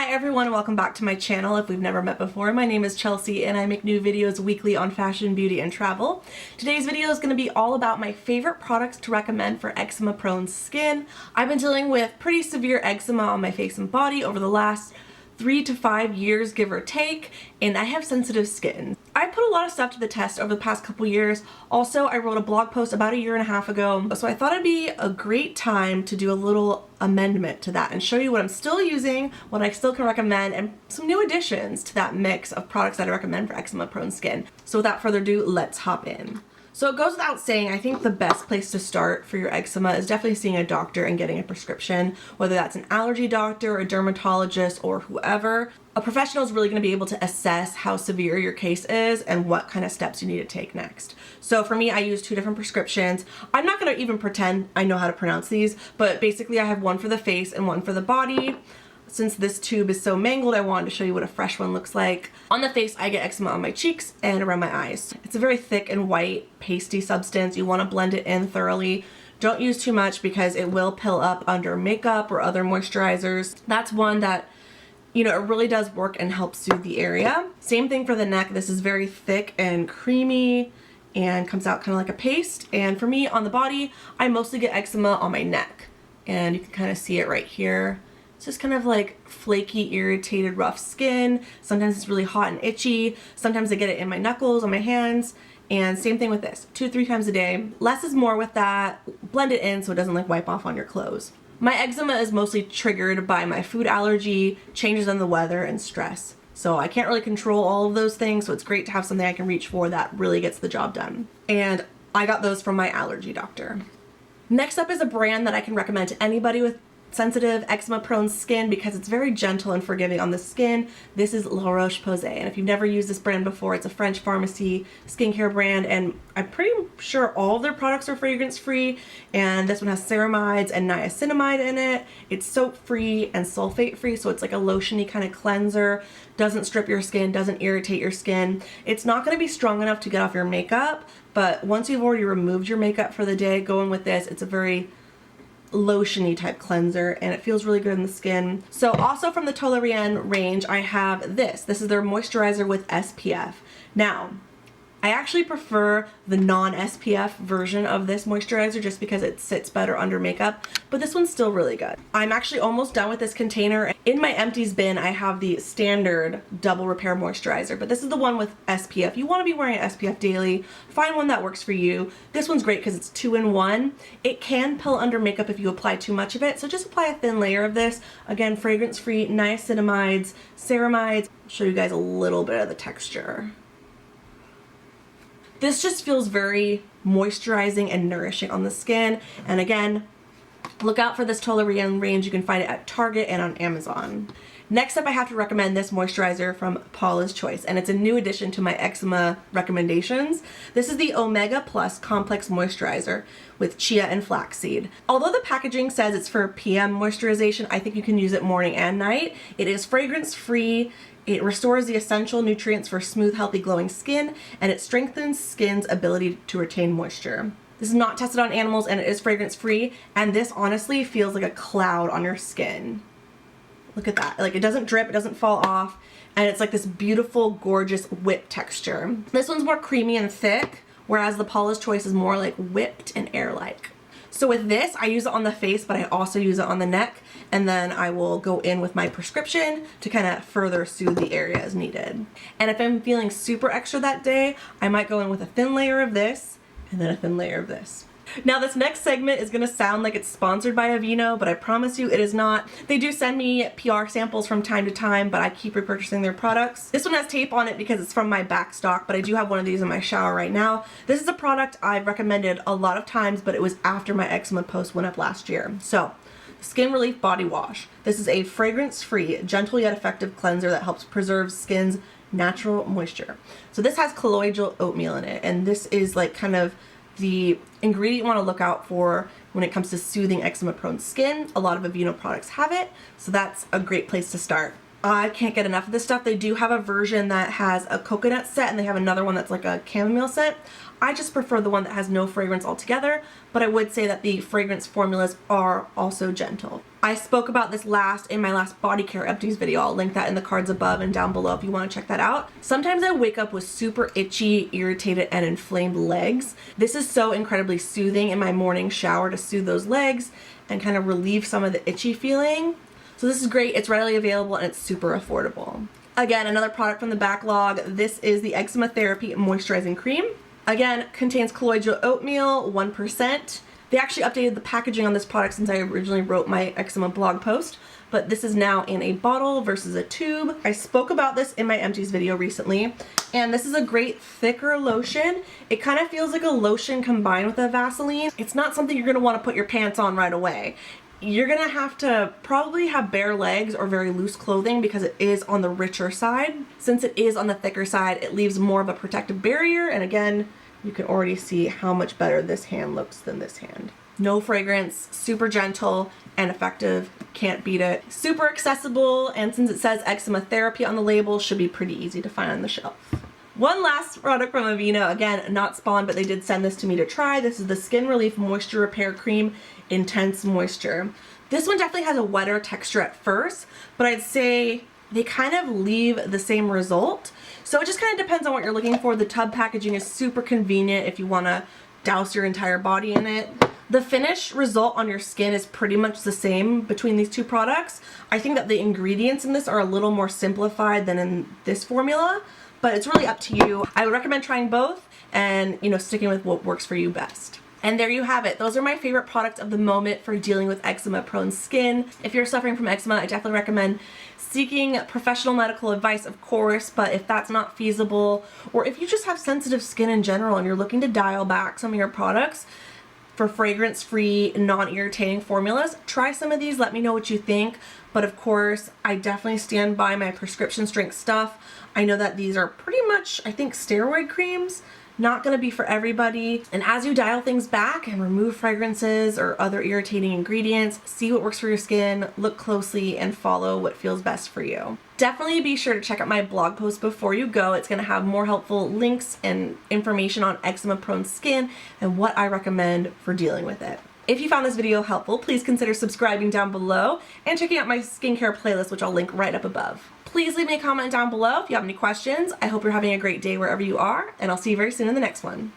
Hi everyone, welcome back to my channel. If we've never met before, my name is Chelsea and I make new videos weekly on fashion, beauty, and travel. Today's video is going to be all about my favorite products to recommend for eczema-prone skin. I've been dealing with pretty severe eczema on my face and body over the last 3 to 5 years, give or take, and I have sensitive skin. I put a lot of stuff to the test over the past couple years. Also, I wrote a blog post about a year and a half ago, so I thought it'd be a great time to do a little amendment to that and show you what I'm still using, what I still can recommend, and some new additions to that mix of products that I recommend for eczema-prone skin. So without further ado, let's hop in. So it goes without saying, I think the best place to start for your eczema is definitely seeing a doctor and getting a prescription, whether that's an allergy doctor, a dermatologist, or whoever. A professional is really going to be able to assess how severe your case is and what kind of steps you need to take next. So for me, I use 2 different prescriptions. I'm not going to even pretend I know how to pronounce these, but basically I have one for the face and one for the body. Since this tube is so mangled, I wanted to show you what a fresh one looks like. On the face, I get eczema on my cheeks and around my eyes. It's a very thick and white, pasty substance. You want to blend it in thoroughly. Don't use too much because it will pill up under makeup or other moisturizers. That's one that, you know, it really does work and help soothe the area. Same thing for the neck. This is very thick and creamy and comes out kind of like a paste. And for me, on the body, I mostly get eczema on my neck. And you can kind of see it right here. It's just kind of like flaky, irritated, rough skin. Sometimes it's really hot and itchy. Sometimes I get it in my knuckles, on my hands. And same thing with this, 2-3 times a day. Less is more with that. Blend it in so it doesn't like wipe off on your clothes. My eczema is mostly triggered by my food allergy, changes in the weather, and stress. So I can't really control all of those things, so it's great to have something I can reach for that really gets the job done. And I got those from my allergy doctor. Next up is a brand that I can recommend to anybody with sensitive eczema-prone skin because it's very gentle and forgiving on the skin. This is La Roche-Posay, and if you've never used this brand before, it's a French pharmacy skincare brand, and I'm pretty sure all of their products are fragrance-free, and this one has ceramides and niacinamide in it. It's soap-free and sulfate-free, so it's like a lotiony kind of cleanser. Doesn't strip your skin, doesn't irritate your skin. It's not going to be strong enough to get off your makeup, but once you've already removed your makeup for the day, go in with this. It's a very lotiony type cleanser and it feels really good in the skin. So also from the Toleriane range, I have this. This is their moisturizer with SPF. Now, I actually prefer the non-SPF version of this moisturizer just because it sits better under makeup, but this one's still really good. I'm actually almost done with this container. In my empties bin, I have the standard double repair moisturizer, but this is the one with SPF. You want to be wearing SPF daily. Find one that works for you. This one's great because it's 2-in-1. It can pill under makeup if you apply too much of it, so just apply a thin layer of this. Again, fragrance-free, niacinamides, ceramides. I'll show you guys a little bit of the texture. This just feels very moisturizing and nourishing on the skin. And again, look out for this Toleriane range. You can find it at Target and on Amazon. Next up, I have to recommend this moisturizer from Paula's Choice, and it's a new addition to my eczema recommendations. This is the Omega Plus Complex Moisturizer with chia and flaxseed. Although the packaging says it's for PM moisturization, I think you can use it morning and night. It is fragrance-free. It restores the essential nutrients for smooth, healthy, glowing skin, and it strengthens skin's ability to retain moisture. This is not tested on animals and it is fragrance-free, and this honestly feels like a cloud on your skin. Look at that. Like, it doesn't drip, it doesn't fall off, and it's like this beautiful, gorgeous whip texture. This one's more creamy and thick, whereas the Paula's Choice is more like whipped and air-like. So with this, I use it on the face, but I also use it on the neck, and then I will go in with my prescription to kind of further soothe the area as needed. And if I'm feeling super extra that day, I might go in with a thin layer of this, and then a thin layer of this. Now this next segment is going to sound like it's sponsored by Aveeno, but I promise you it is not. They do send me PR samples from time to time, but I keep repurchasing their products. This one has tape on it because it's from my back stock, but I do have one of these in my shower right now. This is a product I've recommended a lot of times, but it was after my eczema post went up last year. So, Skin Relief Body Wash. This is a fragrance-free, gentle yet effective cleanser that helps preserve skin's natural moisture. So this has colloidal oatmeal in it, and this is like kind of the ingredient you want to look out for when it comes to soothing eczema-prone skin. A lot of Aveeno products have it, so that's a great place to start. I can't get enough of this stuff. They do have a version that has a coconut scent, and they have another one that's like a chamomile scent. I just prefer the one that has no fragrance altogether, but I would say that the fragrance formulas are also gentle. I spoke about this last in my last body care empties video. I'll link that in the cards above and down below if you want to check that out. Sometimes I wake up with super itchy, irritated, and inflamed legs. This is so incredibly soothing in my morning shower to soothe those legs and kind of relieve some of the itchy feeling. So this is great. It's readily available and it's super affordable. Again, another product from the backlog. This is the Eczema Therapy Moisturizing Cream. Again, contains colloidal oatmeal, 1%. They actually updated the packaging on this product since I originally wrote my eczema blog post, but this is now in a bottle versus a tube. I spoke about this in my empties video recently, and this is a great thicker lotion. It kind of feels like a lotion combined with a Vaseline. It's not something you're gonna wanna put your pants on right away. You're gonna have to probably have bare legs or very loose clothing because it is on the richer side. Since it is on the thicker side, it leaves more of a protective barrier, and again, you can already see how much better this hand looks than this hand. No fragrance, super gentle and effective, can't beat it. Super accessible, and since it says eczema therapy on the label, should be pretty easy to find on the shelf. One last product from Aveeno, again, not spawned, but they did send this to me to try. This is the Skin Relief Moisture Repair Cream, Intense Moisture. This one definitely has a wetter texture at first, but I'd say they kind of leave the same result. So it just kind of depends on what you're looking for. The tub packaging is super convenient if you want to douse your entire body in it. The finish result on your skin is pretty much the same between these two products. I think that the ingredients in this are a little more simplified than in this formula, but it's really up to you. I would recommend trying both and, you know, sticking with what works for you best. And there you have it. Those are my favorite products of the moment for dealing with eczema-prone skin. If you're suffering from eczema, I definitely recommend seeking professional medical advice, of course, but if that's not feasible, or if you just have sensitive skin in general and you're looking to dial back some of your products for fragrance-free, non-irritating formulas, try some of these, let me know what you think. But of course, I definitely stand by my prescription strength stuff. I know that these are pretty much, I think, steroid creams. Not gonna be for everybody. And as you dial things back and remove fragrances or other irritating ingredients, see what works for your skin, look closely, and follow what feels best for you. Definitely be sure to check out my blog post before you go. It's gonna have more helpful links and information on eczema-prone skin and what I recommend for dealing with it. If you found this video helpful, please consider subscribing down below and checking out my skincare playlist, which I'll link right up above. Please leave me a comment down below if you have any questions. I hope you're having a great day wherever you are, and I'll see you very soon in the next one.